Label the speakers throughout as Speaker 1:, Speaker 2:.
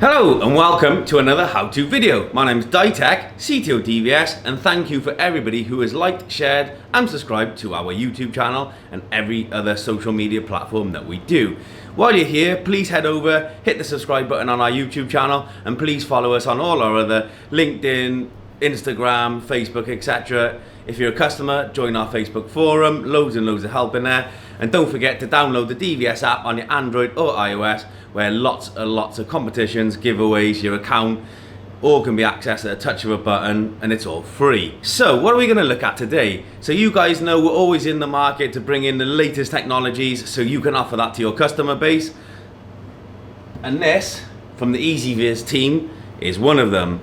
Speaker 1: Hello and welcome to another how-to video. My name is Ditech, CTO DVS, and thank you for everybody who has liked, shared and subscribed to our YouTube channel and every other social media platform that we do. While you're here, please head over, hit the subscribe button on our YouTube channel, and please follow us on all our other LinkedIn, Instagram, Facebook, etc. If you're a customer, join our Facebook forum, loads and loads of help in there. And don't forget to download the DVS app on your Android or iOS, where lots and lots of competitions, giveaways, your account, all can be accessed at a touch of a button, and it's all free. So what are we going to look at today? So you guys know we're always in the market to bring in the latest technologies so you can offer that to your customer base. And this, from the EZVIZ team, is one of them.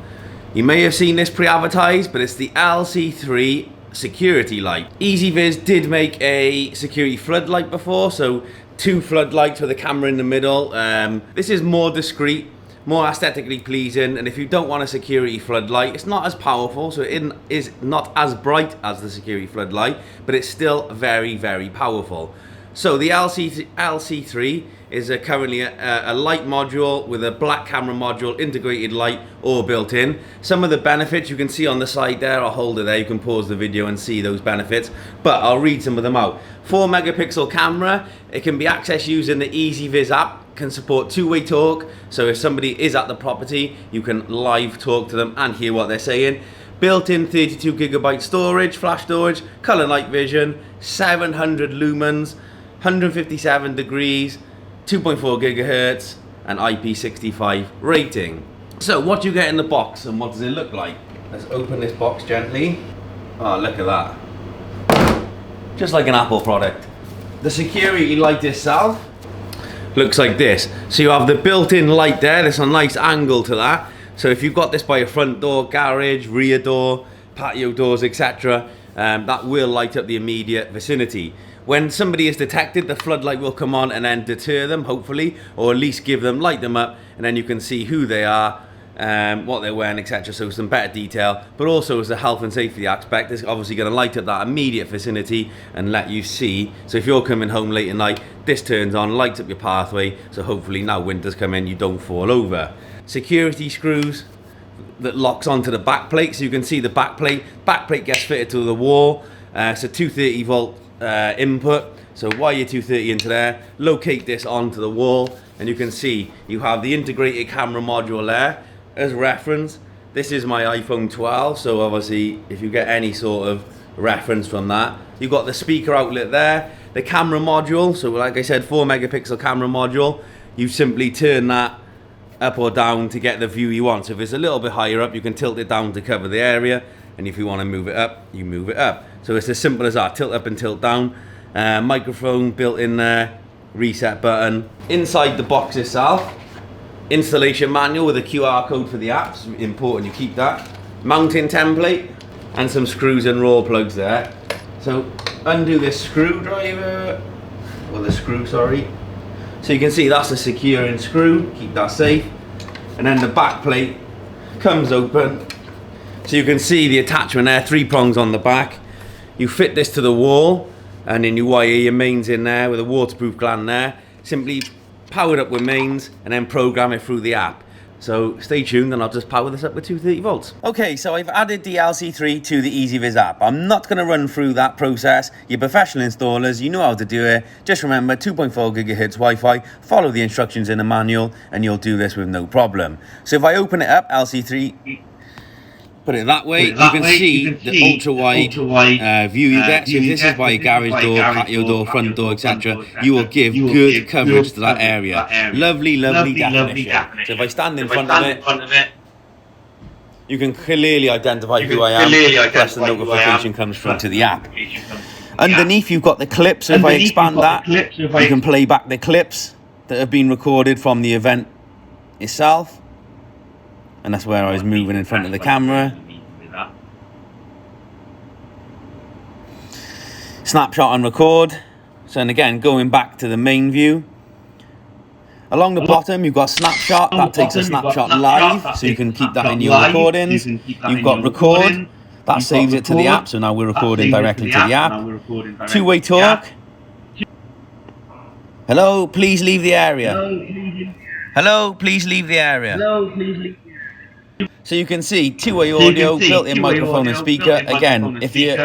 Speaker 1: You may have seen this pre-advertised, but it's the LC3 security light. EZVIZ did make a security floodlight before, so 2 floodlights with a camera in the middle. This is more discreet, more aesthetically pleasing, and if you don't want a security floodlight, it's not as powerful, so it is not as bright as the security floodlight, but it's still very, very powerful. So the LC3 is currently a light module with a black camera module, integrated light, all built in. Some of the benefits you can see on the side there, I'll hold it there, you can pause the video and see those benefits, but I'll read some of them out. 4 megapixel camera, it can be accessed using the EZVIZ app, can support two-way talk, so if somebody is at the property, you can live talk to them and hear what they're saying. Built-in 32 gigabyte storage, flash storage, color night vision, 700 lumens, 157 degrees, 2.4 gigahertz, and IP65 rating. So what do you get in the box and what does it look like? Let's open this box gently. Oh, look at that. Just like an Apple product. The security light itself looks like this. So you have the built-in light there, there's a nice angle to that. So if you've got this by your front door, garage, rear door, patio doors, etc., that will light up the immediate vicinity. When somebody is detected, the floodlight will come on and then deter them, hopefully, or at least light them up, and then you can see who they are, what they're wearing, etc. So some better detail, but also as a health and safety aspect, it's obviously going to light up that immediate vicinity and let you see. So if you're coming home late at night, this turns on, lights up your pathway, so hopefully now winter's come in, you don't fall over. Security screws that locks onto the back plate, so you can see the back plate gets fitted to the wall. So 230 volt input, so wire your 230 into there, locate this onto the wall, and you can see you have the integrated camera module there as reference. This is my iPhone 12, so obviously if you get any sort of reference from that, you've got the speaker outlet there, the camera module, so like I said, 4 megapixel camera module. You simply turn that up or down to get the view you want. So if it's a little bit higher up, you can tilt it down to cover the area, and if you want to move it up, you move it up. So it's as simple as that, tilt up and tilt down. Microphone built in there, reset button. Inside the box itself, installation manual with a QR code for the apps, important you keep that. Mounting template, and some screws and raw plugs there. So undo this screwdriver, or the screw, sorry. So you can see that's a securing screw, keep that safe. And then the back plate comes open. So you can see the attachment there, 3 prongs on the back. You fit this to the wall, and then you wire your mains in there with a waterproof gland there. Simply power it up with mains and then program it through the app. So stay tuned and I'll just power this up with 230 volts. Okay, so I've added the LC3 to the EZVIZ app. I'm not going to run through that process. You're professional installers, you know how to do it. Just remember 2.4 gigahertz Wi-Fi, follow the instructions in the manual, and you'll do this with no problem. So if I open it up, LC3, put it that way, you can see the ultra-wide view you get. So if this is by a garage door, patio door, front door, etc., you will give good coverage to that area. Lovely, lovely definition. So if I stand in front of it, you can clearly identify who I am, plus the notification comes through to the app. Underneath you've got the clips, so if I expand that, you can play back the clips that have been recorded from the event itself. And that's where I was moving in front of the camera. Snapshot and record. So, and again, going back to the main view. Along the bottom, you've got snapshot. That takes a snapshot live, so you can keep that in your recordings. You've got record. That saves it to the app, so now we're recording directly to the app. Two-way talk. Hello, please leave the area.
Speaker 2: Hello, please leave the area.
Speaker 1: Hello, please leave the area. So you can see two-way audio, built-in microphone and speaker. Again, if you're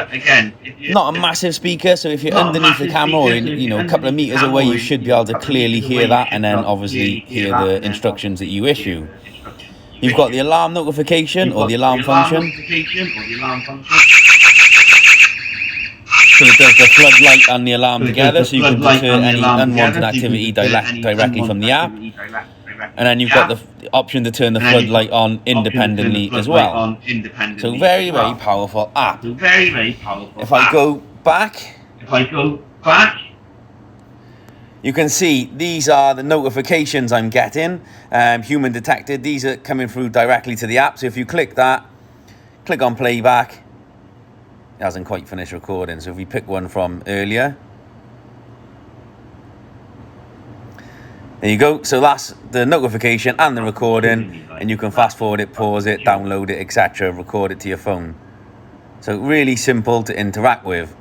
Speaker 1: not a massive speaker, so if you're underneath the camera or a couple of meters away, you should be able to clearly hear that, and then obviously hear the instructions that you issue. You've got the alarm notification or the alarm function. So it does the floodlight and the alarm together, so you can deter any unwanted activity directly from the app. And then you've got the option to turn the floodlight on independently as well. So very, very powerful app. If I go back, you can see these are the notifications I'm getting, human detected. These are coming through directly to the app. So if you click that, click on playback, it hasn't quite finished recording. So if we pick one from earlier, there you go. So that's the notification and the recording, and you can fast forward it, pause it, download it, etc., record it to your phone. So really simple to interact with.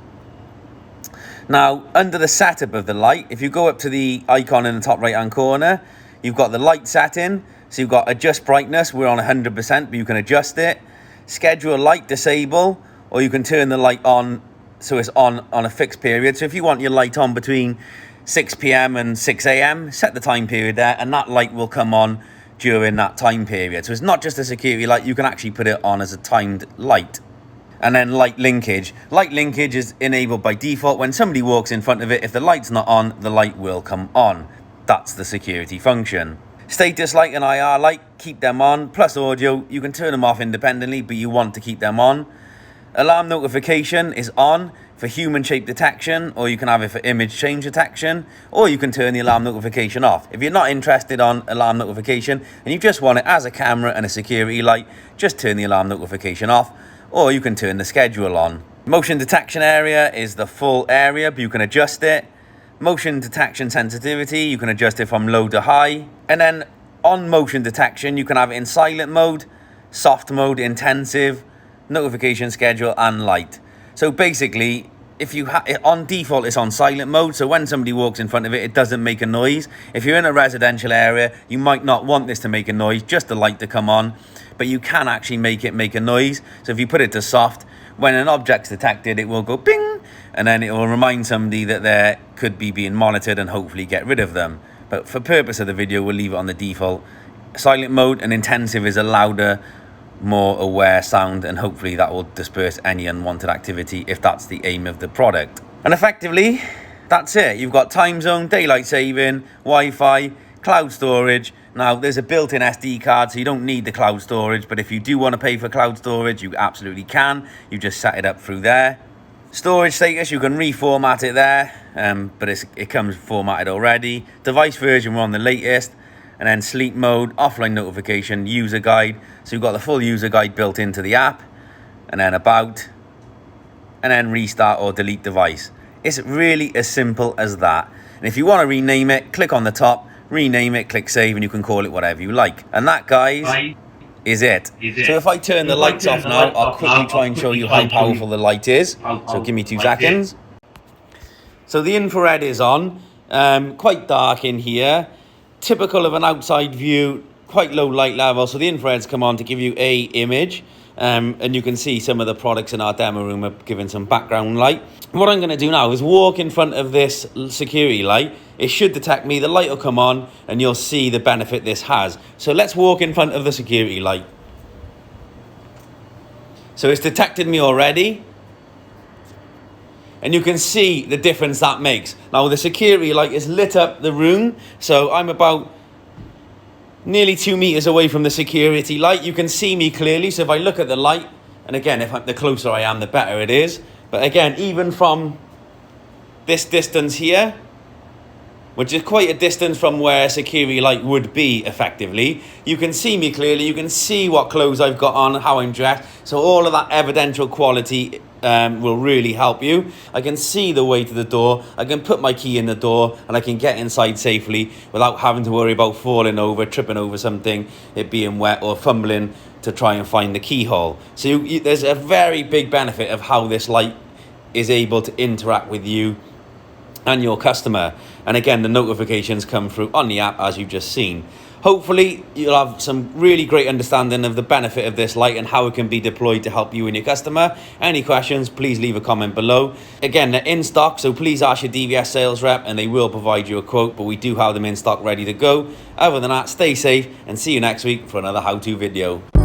Speaker 1: Now, under the setup of the light, if you go up to the icon in the top right hand corner, you've got the light setting. So you've got adjust brightness, we're on 100%, but you can adjust it. Schedule light, disable, or you can turn the light on so it's on a fixed period. So if you want your light on between 6 p.m. and 6 a.m, set the time period there, and that light will come on during that time period. So it's not just a security light, you can actually put it on as a timed light. And then light linkage. Light linkage is enabled by default. When somebody walks in front of it, if the light's not on, the light will come on. That's the security function. Status light and IR light, keep them on. Plus audio, you can turn them off independently, but you want to keep them on. Alarm notification is on for human shape detection, or you can have it for image change detection, or you can turn the alarm notification off. If you're not interested on alarm notification and you just want it as a camera and a security light, just turn the alarm notification off, or you can turn the schedule on. Motion detection area is the full area, but you can adjust it. Motion detection sensitivity, you can adjust it from low to high. And then on motion detection, you can have it in silent mode, soft mode, intensive, notification schedule, and light. So basically, if you on default, it's on silent mode. So when somebody walks in front of it, it doesn't make a noise. If you're in a residential area, you might not want this to make a noise, just the light to come on. But you can actually make it make a noise. So if you put it to soft, when an object's detected, it will go ping, and then it will remind somebody that they could be being monitored and hopefully get rid of them. But for purpose of the video, we'll leave it on the default silent mode, and intensive is a louder, more aware sound, and hopefully that will disperse any unwanted activity if that's the aim of the product. And effectively, that's it. You've got time zone, daylight saving, Wi-Fi, cloud storage. Now, there's a built-in SD card, so you don't need the cloud storage, but if you do want to pay for cloud storage, you absolutely can. You just set it up through there. Storage status, you can reformat it there, but it comes formatted already. Device version, we're on the latest. And then sleep mode, offline notification, user guide. So you've got the full user guide built into the app. And then about. And then restart or delete device. It's really as simple as that. And if you want to rename it, click on the top, rename it, click save, and you can call it whatever you like. And that, guys, is it. So if I turn the lights off now, I'll quickly try and show you how powerful the light is. So give me 2 seconds. So the infrared is on. Quite dark in here. Typical of an outside view, quite low light level. So the infrareds come on to give you a image. And you can see some of the products in our demo room are giving some background light. What I'm going to do now is walk in front of this security light. It should detect me, the light will come on, and you'll see the benefit this has. So let's walk in front of the security light. So it's detected me already. And you can see the difference that makes. Now the security light has lit up the room. So I'm about nearly 2 meters away from the security light. You can see me clearly. So if I look at the light, and again, the closer I am, the better it is. But again, even from this distance here, which is quite a distance from where a security light would be effectively, you can see me clearly. You can see what clothes I've got on, how I'm dressed. So all of that evidential quality will really help you. I can see the way to the door. I can put my key in the door, and I can get inside safely without having to worry about falling over, tripping over something, it being wet, or fumbling to try and find the keyhole. So there's a very big benefit of how this light is able to interact with you and your customer. And again, the notifications come through on the app as you've just seen. Hopefully you'll have some really great understanding of the benefit of this light and how it can be deployed to help you and your customer. Any questions, please leave a comment below. Again, they're in stock, so please ask your DVS sales rep and they will provide you a quote, but we do have them in stock ready to go. Other than that, stay safe and see you next week for another how-to video.